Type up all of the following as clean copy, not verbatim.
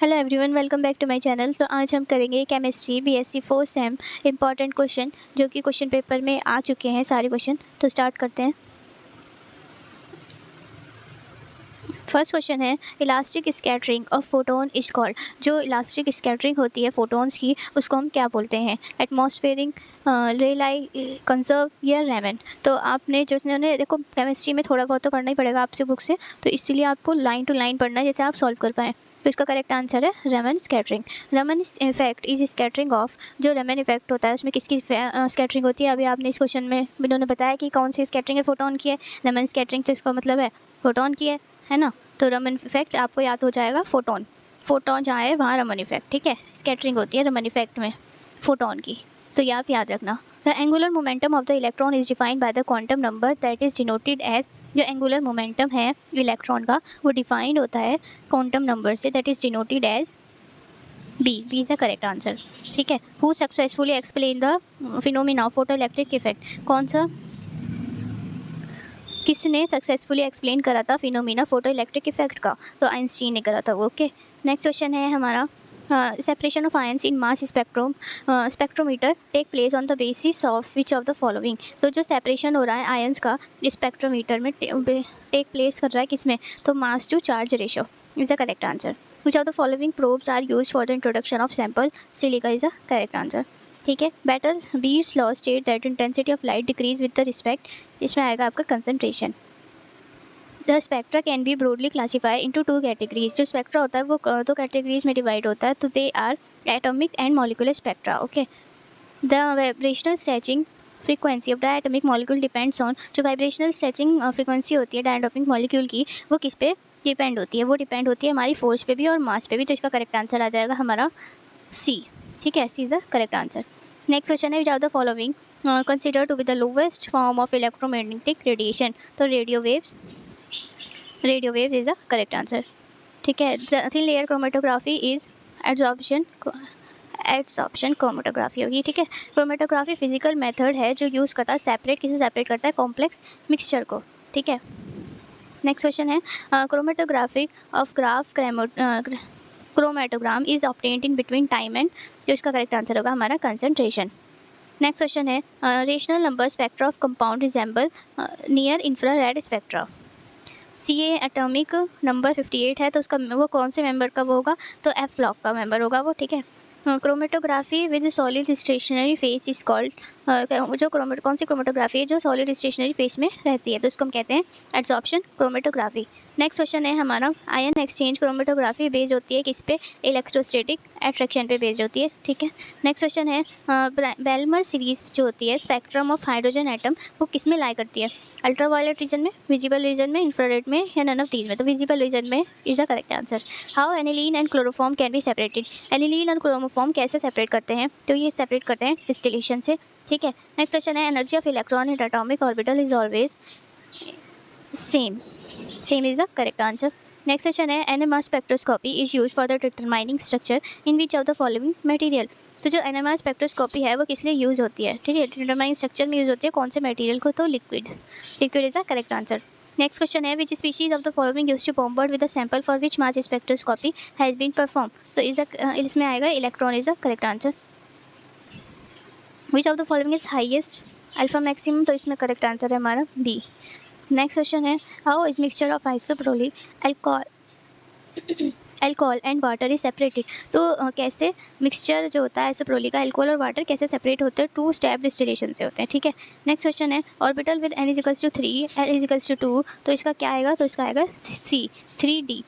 Hello everyone, welcome back to my channel. तो आज हम करेंगे chemistry BSc 4 sem important question जो कि क्वेश्चन पेपर में आ चुके हैं सारे क्वेश्चन। तो स्टार्ट करते हैं। फर्स्ट क्वेश्चन है elastic scattering of photon is called. जो इलास्टिक स्कैटरिंग होती है फोटोन्स की उसको हम क्या बोलते हैं? एटमॉस्फेरिक, रेलाई, कंजर्व या रैमन। तो आपने जिसने देखो केमिस्ट्री में थोड़ा बहुत तो पढ़ना ही पड़ेगा आपसे बुक से, तो इसीलिए आपको लाइन टू लाइन पढ़ना है जैसे आप सॉल्व कर पाएँ। तो इसका करेक्ट आंसर है Ramon scattering. Ramon effect is scattering of. जो रैमन इफेक्ट होता है उसमें किसकी स्कैटरिंग होती है? अभी आपने इस क्वेश्चन में इन्होंने बताया कि कौन सी स्कैटरिंग है, फोटोन की है। रैमन स्कैटरिंग तो इसका मतलब है फोटोन की है ना। तो रमन इफेक्ट आपको याद हो जाएगा फोटोन जहाँ है वहाँ रमन इफेक्ट, ठीक है। स्कैटरिंग होती है रमन इफेक्ट में फोटोन की, तो ये आप याद रखना। The angular momentum of the electron is defined by the quantum number that is denoted as. जो एंगुलर मोमेंटम है इलेक्ट्रॉन का वो डिफाइंड होता है क्वांटम नंबर से, that is denoted as B is the correct answer, ठीक है। Who successfully explain the phenomena of photoelectric effect. कौन सा, किसने सक्सेसफुली एक्सप्लेन करा था फिनोमिना फोटो इलेक्ट्रिक इफेक्ट का? तो आइंस्टीन ने करा था वो, ओके। नेक्स्ट क्वेश्चन है हमारा separation of ions in mass spectrometer take place on the basis of which of the following. तो जो सेपरेशन हो रहा है आयंस का स्पेक्ट्रोमीटर में टेक प्लेस कर रहा है किसमें? तो mass to charge ratio is the correct answer. Which of the following probes are use for the introduction of sample silica is the correct answer, ठीक है। Better beats law state that intensity of light decrease with the respect. इसमें आएगा आपका concentration. The spectra can be broadly classify into two categories. जो spectra होता है वो दो कैटेगरीज में डिवाइड होता है, तो they are atomic and molecular spectra, okay. The vibrational stretching frequency of the atomic molecule depends on. जो वाइब्रेशनल स्ट्रेचिंग फ्रीक्वेंसी होती है डायटॉमिक मॉलिक्यूल की वो किस पे डिपेंड होती है? वो डिपेंड होती है हमारी फोर्स पे भी और मास पे भी। तो इसका करेक्ट आंसर आ जाएगा हमारा सी, ठीक है। C is the correct answer. Next question है which are the following consider to be the lowest form of electromagnetic radiation. तो radio waves is the correct answer, ठीक है। Thin layer chromatography is adsorption chromatography होगी, ठीक है। Chromatography physical method है जो use करता है किसे सेपरेट करता है? कॉम्प्लेक्स मिक्सचर को, ठीक है। नेक्स्ट क्वेश्चन है chromatography of graph chromatogram is obtained in between time and. जो इसका करेक्ट आंसर होगा हमारा कंसंट्रेशन। नेक्स्ट क्वेश्चन है rational number spectra of compound resemble near infrared spectra. C a atomic number 58 है, तो उसका वो कौन से मेंबर का वो होगा? तो एफ ब्लॉक का मेंबर होगा वो, ठीक है। Chromatography with solid stationary phase is called. जो कौन सी क्रोमेटोग्राफी है जो सॉलिड स्टेशनरी फेस में रहती है? तो इसको हम कहते हैं एड्सॉर्प्शन क्रोमेटोग्राफी। नेक्स्ट क्वेश्चन है हमारा आयन एक्सचेंज क्रोमेटोग्राफी बेस्ड होती है किस पे? इलेक्ट्रोस्टैटिक अट्रैक्शन पे बेस्ड होती है, ठीक है। नेक्स्ट क्वेश्चन है बेलमर सीरीज जो होती है स्पेक्ट्रम ऑफ हाइड्रोजन एटम वो किस में लाई करती है? अल्ट्रावायलेट रीजन में, विजिबल रीजन में, इंफ्रारेड में या नन ऑफ दीज में? तो विजिबल रीजन में is the correct answer. How aniline and chloroform can be separated. Aniline और क्लोरोफॉर्म कैसे सेपरेट करते हैं? तो ये सेपरेट करते हैं डिस्टिलेशन से, ठीक है। नेक्स्ट क्वेश्चन है energy of electron in atomic orbital is always same is the correct answer. Next question है NMR spectroscopy is use for the determining structure in which of the following material. तो जो NMR spectroscopy है वो किस लिए use होती है? ठीक है, डिटरमाइनिंग स्ट्रक्चर में यूज होती है कौन से मटेरियल को? तो liquid is the correct answer. Next question है which species of the following use to bombard with the sample for which mass spectroscopy has been perform. तो इसमें आएगा electron is the correct answer. Which of the following is highest alpha maximum. तो इसमें correct answer है हमारा B. Next question है how is mixture of isopropyl alcohol and water is separated. तो कैसे मिक्सचर जो होता है आइसोप्रोलिक का अल्कोहल और वाटर कैसे सेपरेट होते हैं? 2 स्टेप डिस्टिलेशन से होते हैं, ठीक है। नेक्स्ट क्वेश्चन है orbital with n equals to 3 l equals to 2। तो इसका क्या आएगा? तो इसका आएगा सी 3D।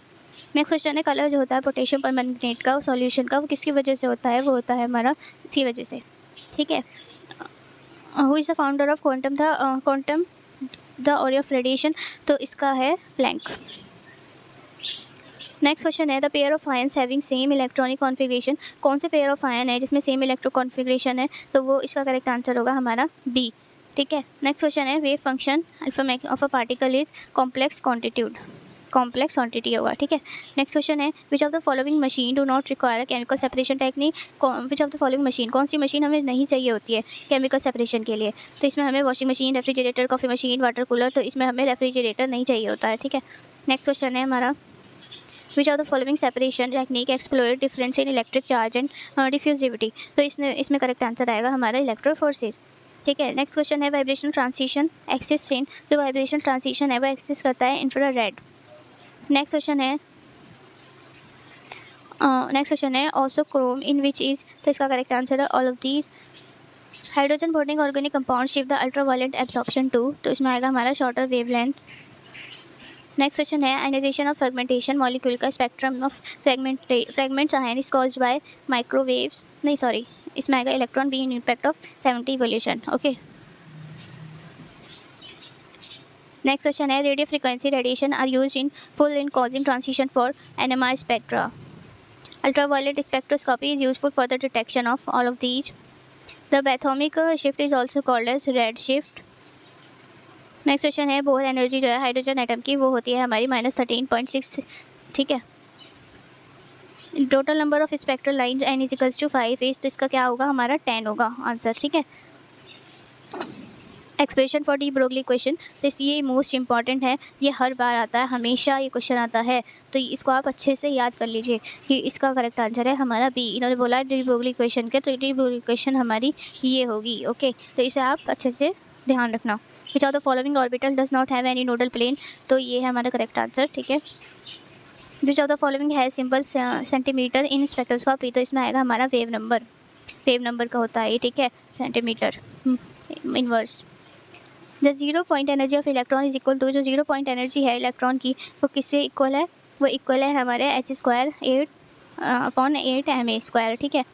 नेक्स्ट क्वेश्चन है कलर जो होता है पोटेशियम परमैंगनेट का सॉल्यूशन का वो किसकी वजह से होता है? वो होता है हमारा इसी वजह से, ठीक है। Who is the founder of quantum the और ऑफ रेडिएशन। तो इसका है प्लैंक। नेक्स्ट क्वेश्चन है the pair of ions having same electronic configuration. कौन से पेयर ऑफ आयन है जिसमें सेम इलेक्ट्रो कॉन्फ़िगरेशन है? तो वो इसका करेक्ट आंसर होगा हमारा बी, ठीक है। नेक्स्ट क्वेश्चन है wave function alpha of a particle is complex quantity होगा, ठीक है। नेक्स्ट क्वेश्चन है which of the following machine do not require chemical separation technique. Which of the following machine, कौन सी मशीन हमें नहीं चाहिए होती है केमिकल सेपरेशन के लिए? तो इसमें हमें washing machine, refrigerator, coffee machine, water cooler. तो इसमें हमें रेफ्रिजरेटर नहीं चाहिए होता है, ठीक है। नेक्स्ट क्वेश्चन है हमारा which are the following separation technique explore difference in electric charge and diffusivity. तो इसमें करेक्ट आंसर आएगा हमारा इलेक्ट्रोफोर्सेस। ठीक है, नेक्स्ट क्वेश्चन है वाइब्रेशनल ट्रांसिशन एक्सिस्ट इन, जो वाइब्रेशनल ट्रांसिशन है वो एक्सिस्ट करता है इंफ्रारेड। नेक्स्ट क्वेश्चन है ऑसोक्रोम इन विच इज, तो इसका करेक्ट आंसर है all of these. Hydrogen bonding organic compound shift the ultraviolet absorption to, तो इसमें आएगा हमारा शॉर्टर वेवलेंथ। नेक्स्ट क्वेश्चन है आयनाइजेशन ऑफ फ्रेगमेंटेशन मॉलिक्यूल का spectrum of fragments ion is caused by microwaves, नहीं सॉरी, इसमें आएगा electron beam impact of 70 evolution. Okay, next question है radio frequency radiation are used in full in causing transition for NMR spectra. Ultraviolet spectroscopy is useful for the detection of all of these. The bathymic shift is also called as red shift. Next question है bore energy जो है hydrogen atom की वो होती है हमारी -13.6। ठीक है, total number of spectral lines n is 5 is, तो इसका क्या होगा हमारा 10 होगा आंसर। ठीक है, expression for de Broglie question, तो ये मोस्ट इंपॉर्टेंट है, ये हर बार आता है, हमेशा ये क्वेश्चन आता है, तो इसको आप अच्छे से याद कर लीजिए कि इसका करेक्ट आंसर है हमारा बी। इन्होंने बोला डी ब्रोगली क्वेश्चन के, तो डी ब्रोगली क्वेश्चन हमारी ये होगी। ओके, तो इसे आप अच्छे से ध्यान रखना। Which of the following orbital does not have any nodal plane, तो ये है हमारा करेक्ट आंसर। ठीक है, विच ऑफ द फॉलोइंग है सिंपल सेंटीमीटर इन स्पेक्ट्रोस्कोपी, तो इसमें आएगा हमारा वेव नंबर का होता है ये। ठीक है, centimetre inverse. The 0 point energy of electron is equal to, जो 0 पॉइंट एनर्जी है इलेक्ट्रॉन की वो किससे इक्वल है, वो इक्वल है हमारे h² 8/8 ma²। ठीक है,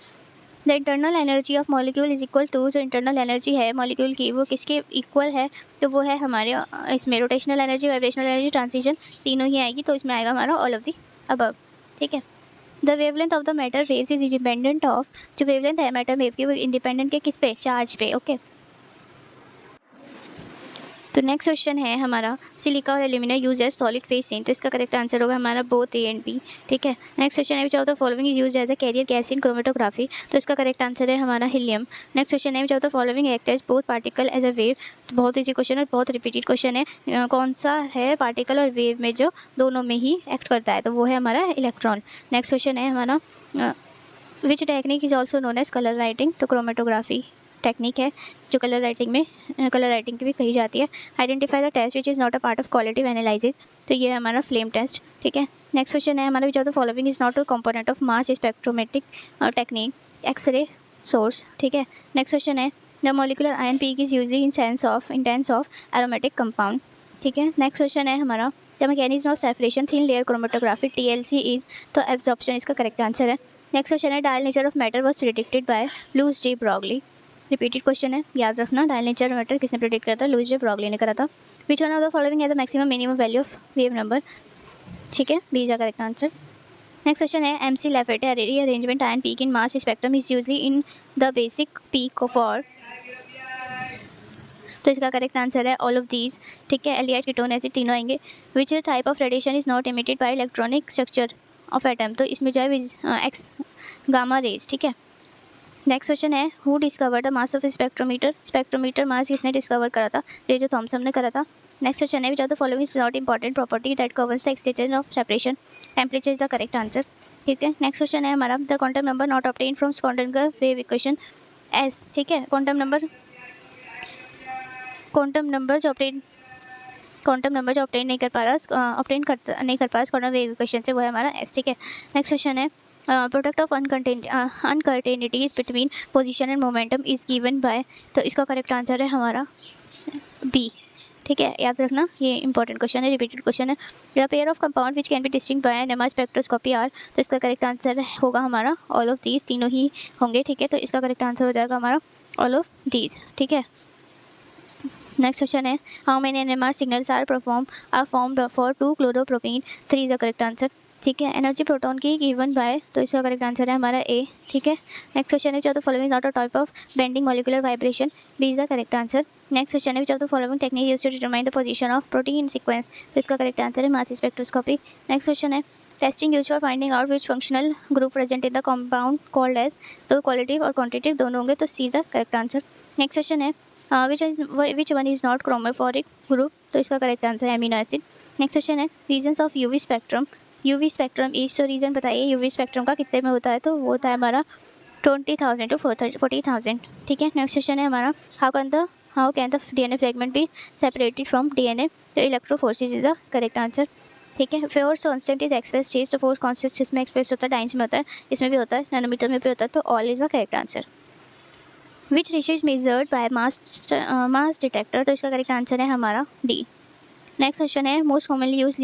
the internal energy of molecule is equal to, जो इंटरनल एनर्जी है मॉलिक्यूल की वो किसके इक्वल है, तो वो है हमारे इसमें rotational energy, vibrational energy, transition तीनों ही आएगी, तो इसमें आएगा हमारा ऑल ऑफ दी अबव। ठीक है, the wavelength of the matter waves is independent of, जो वेवलेंथ है मैटर वेव की वो इंडिपेंडेंट के किस पे, चार्ज पे। ओके, तो नेक्स्ट क्वेश्चन है हमारा सिलिका और alumina use as solid phase seen, तो इसका करेक्ट आंसर होगा हमारा बोथ A एंड B। ठीक है, नेक्स्ट क्वेश्चन है which of the following is use as a carrier gas in chromatography, तो इसका करेक्ट आंसर है हमारा हीलियम। नेक्स्ट क्वेश्चन है which of the following act as both particle as a wave, तो बहुत ईजी क्वेश्चन है, बहुत रिपीटेड क्वेश्चन है, कौन सा है पार्टिकल और वेव में जो दोनों में ही एक्ट करता है, तो वो है हमारा इलेक्ट्रॉन। नेक्स्ट क्वेश्चन है हमारा which technique is also known as colour writing, तो क्रोमेटोग्राफी टेक्निक है जो कलर राइटिंग की भी कही जाती है। Identify the test which is not a part of qualitative analysis, तो ये है हमारा फ्लेम टेस्ट। ठीक है, नेक्स्ट क्वेश्चन है हमारा which of the following is not a component of mass spectrometric technique, X ray source. ठीक है, नेक्स्ट क्वेश्चन है the molecular ion peak is usually intense of aromatic compound. ठीक है, नेक्स्ट क्वेश्चन है हमारा the mechanism of separation thin layer chromatography TLC is, तो absorption इसका correct answer है। नेक्स्ट क्वेश्चन है dual nature of matter was predicted by Louis de Broglie, repeated question है, याद रखना डायल नेचर मैटर किसने प्रेडिक्ट करा था, लुईस डी ब्रॉगली ने करा था। Which one of the following है the maximum minimum value of wave number, ठीक है, B is the correct answer. Next question है MC Lafferty arrangement ion peak in mass spectrum is usually in the basic peak of और, तो इसका correct answer है all of these. ठीक है, aldehyde ketone acid तीनों आएंगे। Which type of radiation is not emitted by electronic structure of atom, तो इसमें जो है एक्स गामा रेज। ठीक है, नेक्स्ट क्वेश्चन है who discover the mass of spectrometer mass किसने डिस्कवर करा था, ये जो थॉमसन ने करा था। नेक्स्ट क्वेश्चन है which of the following is not important property that governs the extension of separation, temperature is the correct answer. ठीक है, नेक्स्ट क्वेश्चन है हमारा the quantum number not obtain from Schrodinger wave equation S. ठीक है, quantum number जो obtain नहीं कर पा रहा स्क्रॉडिंगर वेव इक्वेशन से, वो है हमारा एस। ठीक है, नेक्स्ट क्वेश्चन है product of uncertainties between position and momentum is given by, तो इसका करेक्ट आंसर है हमारा बी। ठीक है, याद रखना ये इंपॉर्टेंट क्वेश्चन है, रिपीटेड क्वेश्चन है। The pair of compound which can be distinct by NMR spectroscopy are, तो इसका करेक्ट आंसर होगा हमारा ऑल ऑफ दीज, तीनों ही होंगे। ठीक है, तो इसका करेक्ट आंसर हो जाएगा हमारा ऑल ऑफ दीज। ठीक है, नेक्स्ट क्वेश्चन है how many NMR signals are formed for 2 chloropropene 3 is the correct answer. ठीक है, एनर्जी प्रोटॉन की गिवन बाय, तो इसका करेक्ट आंसर है हमारा ए। ठीक है, नेक्स्ट क्वेश्चन है which of the following not a type of bending molecular vibration, B is the correct answer. Next question है which of the following technique used to determine the position of protein in sequence, तो इसका correct answer है mass spectroscopy. Next question है testing use for finding out which functional group present in the compound called as, तो qualitative और quantitative दोनों होंगे, तो C is the correct answer. Next question है which one is not chromophoric group, तो इसका correct answer है amino acid. Next question है reasons of UV spectrum, UV spectrum is, तो रीज़न बताइए यूवी स्पेक्ट्रम का कितने में होता है, तो वो होता है हमारा 20,000 to 40,000। ठीक है, नेक्स्ट क्वेश्चन है हमारा how can the DNA fragment be separated from DNA, तो electrophoresis is the correct answer. ठीक है, force constant is express stage, तो फोर्स कांस्टेंट इसमें एक्सप्रेस होता है, टाइम्स में होता है, इसमें भी होता है, नैनोमीटर में भी होता है, तो all is the correct answer. Which ratio is measured by mass detector, तो इसका करेक्ट आंसर है हमारा डी। नेक्स्ट क्वेश्चन है most commonly use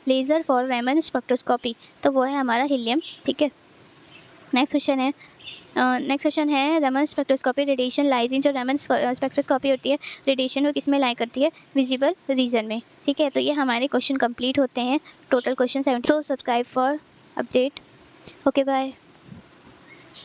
laser for Ramon spectroscopy, तो वो है हमारा हीलियम। ठीक है, नेक्स्ट क्वेश्चन है Ramon spectroscopy radiation lies in, जो रैमन स्पेक्ट्रोस्कोपी होती है रेडिएशन वो किस में लाई करती है, विजिबल रीजन में। ठीक है, तो ये हमारे क्वेश्चन कंप्लीट होते हैं, total question 7। So subscribe for update. Okay bye.